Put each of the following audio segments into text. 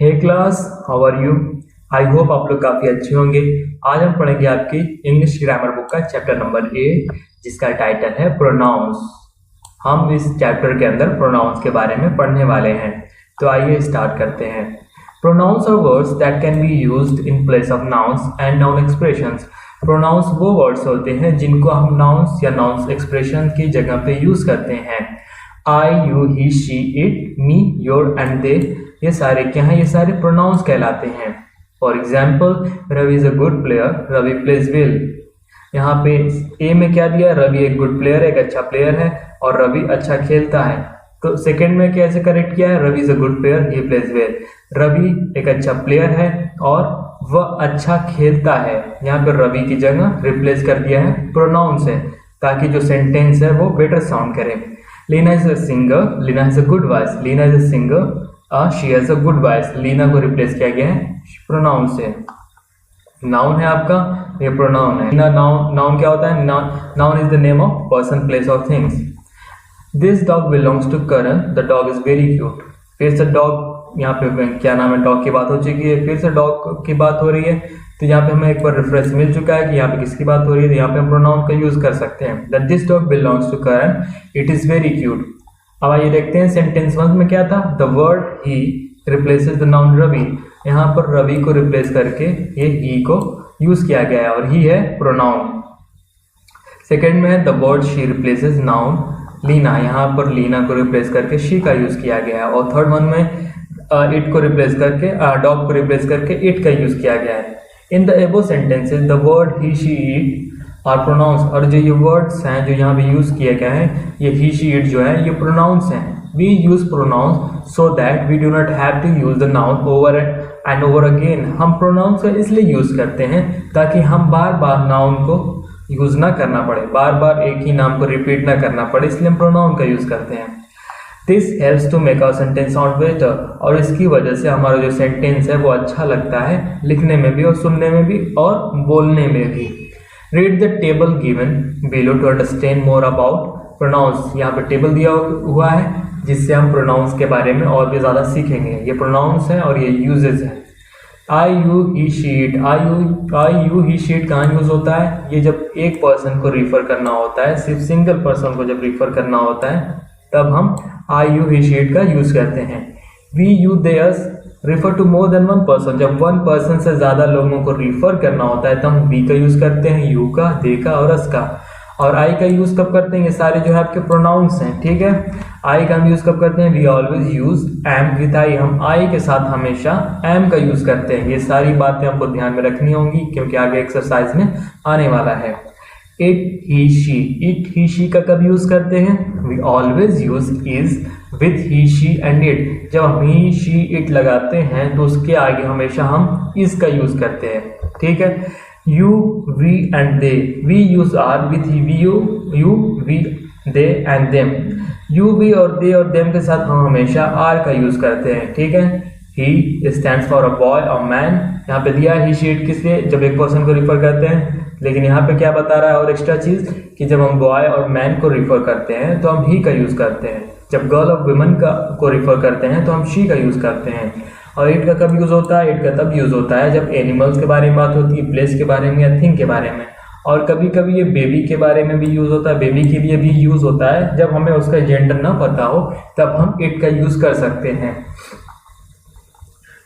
Hey class, how are you? I hope आप लोग काफ़ी अच्छे होंगे। आज हम पढ़ेंगे आपकी इंग्लिश ग्रामर बुक का चैप्टर नंबर 8 जिसका टाइटल है प्रोनाउंस। हम इस चैप्टर के अंदर प्रोनाउंस के बारे में पढ़ने वाले हैं, तो आइए स्टार्ट करते हैं। Pronouns are words that can be used in place of nouns and noun expressions. Pronouns वो वर्ड्स होते हैं जिनको हम नाउन्स या नाउन्स एक्सप्रेशन की जगह पे यूज करते हैं। I, you, he, she, it, me, your and they, ये सारे क्या हैं? ये सारे प्रोनाउंस कहलाते हैं। For example, Ravi is a good player, Ravi plays well. यहाँ पे ए में क्या दिया? रवि एक गुड प्लेयर, एक अच्छा प्लेयर है और रवि अच्छा खेलता है। तो सेकंड में कैसे करेक्ट किया है? Ravi is a good player, he plays well. Ravi एक अच्छा प्लेयर है और वह अच्छा खेलता है। यहाँ पे रवि की जगह रिप्लेस कर दिया है प्रोनाउन से, ताकि जो सेंटेंस है वो बेटर साउंड करे। Leena is a singer, Leena has a good voice. Leena is a singer, she has a good voice. Leena को रिप्लेस किया गया है प्रोनाउन से। नाउन है आपका, ये प्रोनाउन है। नाउन क्या होता है? Noun is the name of person, place और things. This dog belongs to Karan, the dog is very cute. फिर से डॉग, यहाँ पे क्या नाम है, डॉग की बात हो चुकी है, फिर से डॉग की बात हो रही है। तो यहाँ पे हमें एक बार रेफरेंस मिल चुका है कि यहाँ पे किसकी बात हो रही है, तो यहाँ पे हम प्रोनाउन का यूज कर सकते हैं। That this dog belongs to Karan, it is very cute. अब आइए देखते हैं सेंटेंस 1 में क्या था। The word he replaces the noun Ravi. यहाँ पर रवि को रिप्लेस करके ये ही को यूज किया गया है और ही है प्रोनाउन। सेकेंड में the word she replaces noun Leena. यहाँ पर लीना को रिप्लेस करके शी का यूज किया गया है। और थर्ड वन में इट को रिप्लेस करके, डॉग को रिप्लेस करके इट का यूज किया गया है। In the above sentences the word he, she, it are pronouns. और जो ये वर्ड्स हैं जो यहाँ पे यूज किए गए हैं, ये ही, शी, इट जो है ये प्रोनाउंस हैं। We use pronouns so that we do not have to use the noun over and over again. हम प्रोनाउंस का इसलिए यूज करते हैं ताकि हम बार बार नाउन को यूज ना करना पड़े, बार बार एक ही नाम को रिपीट ना करना पड़े, इसलिए हम प्रोनाउन का यूज करते हैं। This helps to make our sentence sound better. और इसकी वजह से हमारा जो सेंटेंस है वो अच्छा लगता है लिखने में भी और सुनने में भी और बोलने में भी। Read the table given below to understand more about pronouns. यहाँ पे टेबल दिया हुआ है जिससे हम प्रोनाउंस के बारे में और भी ज़्यादा सीखेंगे। ये प्रोनाउंस हैं और ये यूजेस हैं। I, you, he, she, it. I, you, he, she, it कहाँ यूज होता है? ये जब एक पर्सन को रिफर करना होता है, सिर्फ सिंगल पर्सन को जब रिफर करना होता है तब हम I, you, he, she, it का यूज करते हैं। We, you, they, us refer to more than one person. जब वन पर्सन से ज्यादा लोगों को रिफर करना होता है तो हम वी का यूज करते हैं, यू का, दे का और अस का। और आई का यूज कब करते हैं? ये सारे जो है आपके प्रोनाउंस हैं, ठीक है। आई का हम यूज कब करते हैं? We always use am with I. हम आई के साथ हमेशा एम का यूज करते हैं। ये सारी बातें हमको ध्यान में रखनी होंगी क्योंकि आगे एक्सरसाइज में आने वाला है। It, he, she. It, he, she का कब यूज करते हैं? We always use is with he, she and it. जब हम ही, शी, इट लगाते हैं तो उसके आगे हमेशा हम इस का यूज करते हैं, ठीक है। You, we and they. We use are with you, we, they and them. You, we और दे और देम के साथ हम हमेशा आर का यूज करते हैं, ठीक है। He stands for a boy और मैन। यहाँ पे दिया ही, शी, इट किस लिए? जब एक पर्सन को रिफर करते हैं। लेकिन यहाँ पे क्या बता रहा है और एक्स्ट्रा चीज कि जब हम बॉय और मैन को रिफर करते हैं तो हम ही का यूज करते हैं। जब गर्ल और वुमेन को रिफर करते हैं तो हम शी का यूज करते हैं। और इट का कब यूज होता है? इट का तब यूज होता है जब एनिमल्स के बारे में बात होती है, प्लेस के बारे में या थिंग के बारे में। और कभी कभी ये बेबी के बारे में भी यूज होता है, बेबी के लिए भी यूज होता है। जब हमें उसका जेंडर ना पता हो तब हम इट का यूज कर सकते हैं।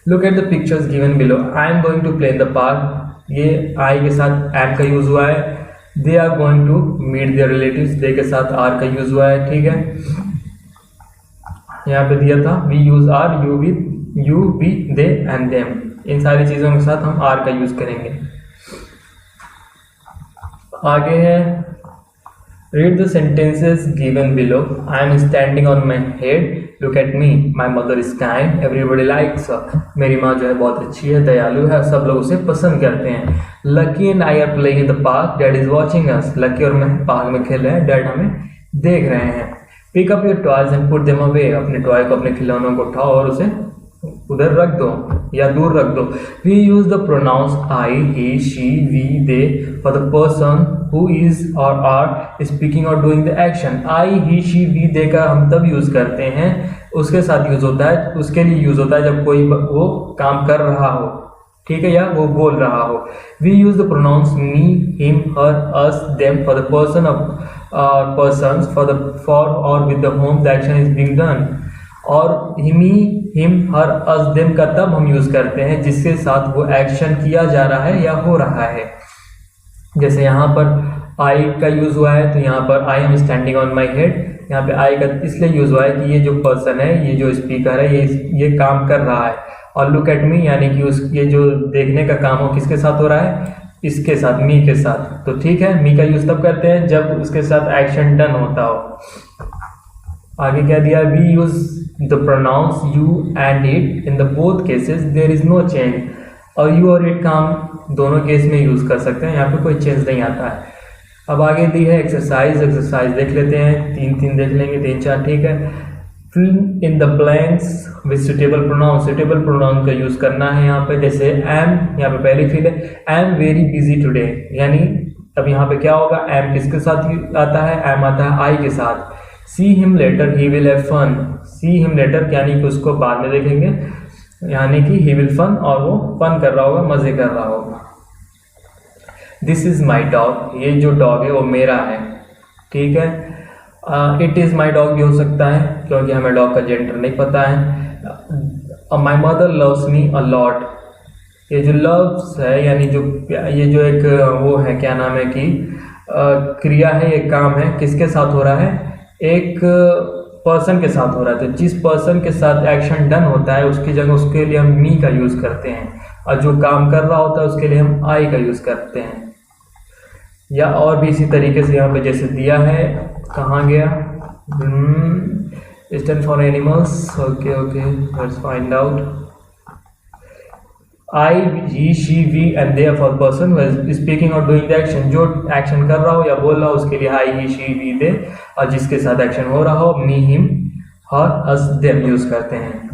Look at the pictures given below. I am going to play in the park. ये आई के साथ एम का यूज हुआ है। They are going to meet their relatives. They के साथ आर का यूज हुआ है, ठीक है। यहाँ पे दिया था we use are, you we, they and them. इन सारी चीजों के साथ हम आर का यूज करेंगे। आगे है read the sentences given below. I am standing on my head, look at me, my mother is kind, everybody likes. मेरी माँ जो है बहुत अच्छी है, दयालु है, सब लोग उसे पसंद करते हैं। Lucky and I R playing in the park, dad is watching us. Lucky और मैं पार्क में खेल रहे हैं, डैड हमें देख रहे हैं। Pick up your toys and put them away. अपने टॉय को, अपने खिलौनों को उठाओ और उसे उधर रख दो या दूर रख दो। We use the pronouns I, he, she, we, they for the person who is और आर स्पीकिंग और doing the action. I, he, she, we they का हम तब यूज करते हैं, उसके साथ यूज होता है, उसके लिए यूज होता है जब कोई वो काम कर रहा हो, ठीक है, या वो बोल रहा हो। We use the pronouns me, him, her, us, them for the person of persons for or with the whom the action is being done। और मी, हिम, हर, अस, देम का तब हम यूज करते हैं जिसके साथ वो एक्शन किया जा रहा है या हो रहा है। जैसे यहाँ पर आई का यूज हुआ है, तो यहाँ पर I am standing on my head, यहाँ पे आई का इसलिए यूज हुआ है कि ये जो पर्सन है, ये जो स्पीकर है, ये काम कर रहा है। और लुक एट मी यानी कि ये जो देखने का काम हो किसके साथ हो रहा है, इसके साथ, मी के साथ। तो ठीक है, मी का यूज तब करते हैं जब उसके साथ एक्शन डन होता हो। आगे क्या दिया, we use the pronouns you and it in the both cases there is no change. और यू और इट का हम दोनों केस में यूज कर सकते हैं, यहाँ पे कोई चेंज नहीं आता है। अब आगे दी है एक्सरसाइज देख लेते हैं, तीन देख लेंगे, 3-4, ठीक है। fill in the blanks with suitable pronoun। suitable pronoun का यूज करना है यहाँ पे। जैसे am, यहाँ पे पहली फिल है, am very busy today, यानी अब यहाँ पे क्या होगा, am किसके साथ आता है, am आता है I के साथ। see him later he will have fun। see him later यानी कि उसको बाद में देखेंगे, यानी कि he will fun, और वो फन कर रहा होगा, मजे कर रहा होगा। this is my dog, ये जो डॉग है वो मेरा है, ठीक है। इट इज़ माई डॉग भी हो सकता है क्योंकि हमें डॉग का जेंडर नहीं पता है। My mother loves me a lot, ये जो लव्स है यानी ये जो एक वो है, क्या नाम है कि क्रिया है, एक काम है, किसके साथ हो रहा है, एक पर्सन के साथ हो रहा है। तो जिस पर्सन के साथ एक्शन डन होता है उसकी जगह उसके लिए हम मी का यूज़ करते हैं, और जो काम कर रहा होता है उसके लिए हम आई का यूज़ करते हैं। या और भी इसी तरीके से यहाँ पे जैसे दिया है, कहाँ गया, stand for animals, okay let's find out. I, he, she, we and they for person speaking और डूइंग द एक्शन, जो एक्शन कर रहा हो या बोल रहा हो उसके लिए आई, ही, शी, वी, दे, और जिसके साथ एक्शन हो रहा हो मी, him, her, us, them use करते हैं।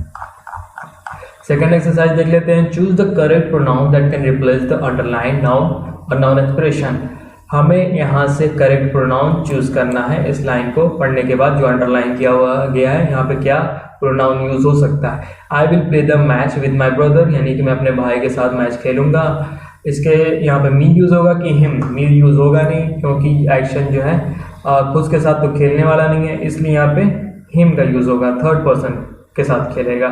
सेकेंड एक्सरसाइज देख लेते हैं। Choose the correct pronoun that can replace the underline noun और नाउन एक्सप्रेशन। हमें यहाँ से करेक्ट प्रोनाउन चूज करना है। इस लाइन को पढ़ने के बाद जो अंडरलाइन किया हुआ गया है, यहाँ पे क्या प्रोनाउन यूज हो सकता है। I will play the match with my brother, यानी कि मैं अपने भाई के साथ मैच खेलूंगा। इसके यहाँ पे मी यूज होगा कि हिम, मी यूज होगा नहीं क्योंकि एक्शन जो है खुद के साथ तो खेलने वाला नहीं है, इसलिए यहाँ पे हिम का यूज होगा, थर्ड पर्सन के साथ खेलेगा।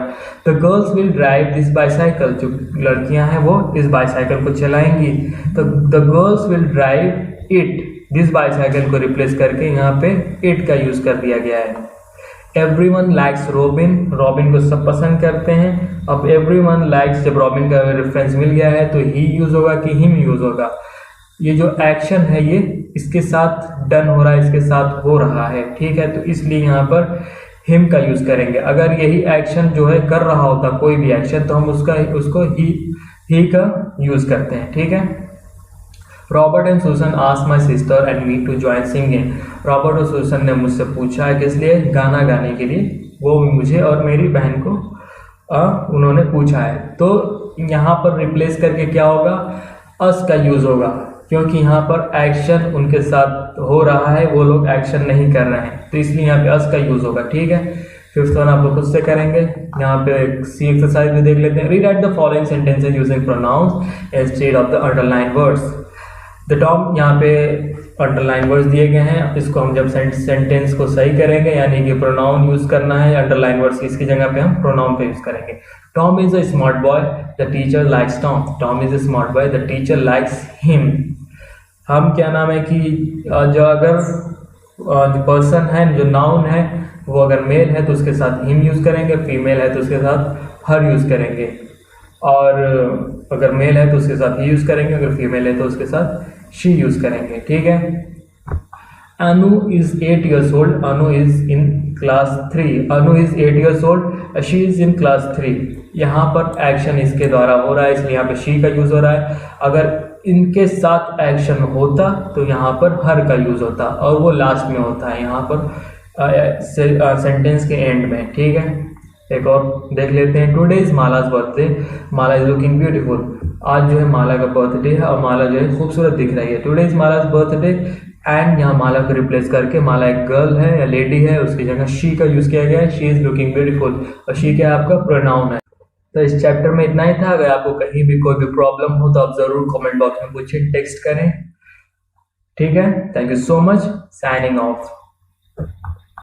The girls will drive this bicycle, जो लड़कियां हैं वो इस बाईसाइकिल को चलाएंगी। तो the girls will drive it, this bicycle को रिप्लेस करके यहाँ पे इट का यूज कर दिया गया है। एवरीवन लाइक्स रॉबिन, रॉबिन को सब पसंद करते हैं। अब एवरीवन लाइक्स, जब रॉबिन का रेफरेंस मिल गया है तो ही यूज होगा कि हिम यूज होगा। ये जो एक्शन है ये इसके साथ डन हो रहा है, इसके साथ हो रहा है, ठीक है, तो इसलिए यहाँ पर हिम का यूज करेंगे। अगर यही एक्शन जो है कर रहा होता कोई भी एक्शन तो हम उसको ही का यूज करते हैं, ठीक है। Robert and Susan asked my sister and me to join singing. Robert और सुसन ने मुझसे पूछा है किस लिए, गाना गाने के लिए। वो मुझे और मेरी बहन को उन्होंने पूछा है। तो यहाँ पर रिप्लेस करके क्या होगा, अस का यूज होगा, क्योंकि यहाँ पर एक्शन उनके साथ हो रहा है, वो लोग एक्शन नहीं कर रहे हैं, तो इसलिए यहाँ पे अस का यूज होगा, ठीक है। फिफ्थ वन आप लोग खुद से करेंगे। यहाँ पे सी एक्सरसाइज भी देख लेते हैं। Rewrite the following sentences using pronouns instead of the underline words. The top, यहाँ पे अंडरलाइन वर्ड्स दिए गए हैं, इसको हम जब सेंटेंस को सही करेंगे यानी कि प्रोनाउन यूज करना है, अंडरलाइन वर्ड्स इसकी जगह पे हम प्रोनाउन पे यूज करेंगे। Tom is a smart boy, the teacher likes Tom. Tom is a smart boy, the teacher likes him. हम क्या नाम है कि जो अगर जो पर्सन है, जो नाउन है, वो अगर मेल है तो उसके साथ हिम यूज करेंगे, फीमेल है तो उसके साथ हर यूज करेंगे, और अगर मेल है तो उसके साथ ही यूज करेंगे, अगर फीमेल है तो उसके साथ शी यूज करेंगे, ठीक है। Anu is 8 years old, Anu is in class 3। Anu is 8 years old, she is in class 3। यहाँ पर एक्शन इसके द्वारा हो रहा है, इसलिए यहाँ पे शी का यूज हो रहा है। अगर इनके साथ एक्शन होता तो यहाँ पर हर का यूज होता, और वो लास्ट में होता है यहाँ पर सेंटेंस के एंड में, ठीक है। एक और देख लेते हैं। Today is Mala's birthday, Mala is looking beautiful. आज जो है माला का बर्थडे है और माला जो है खूबसूरत दिख रही है। Today is Mala's birthday and यहाँ माला को रिप्लेस करके माला एक गर्ल है या लेडी है, उसकी जगह शी का यूज किया गया है। शी इज लुकिंग ब्यूटीफुल और शी क्या आपका प्रोनाउन है। तो इस चैप्टर में इतना ही था। अगर आपको कहीं भी कोई भी प्रॉब्लम हो तो आप जरूर कमेंट बॉक्स में पूछिए, टेक्स्ट करें। ठीक है, thank you so much, signing off.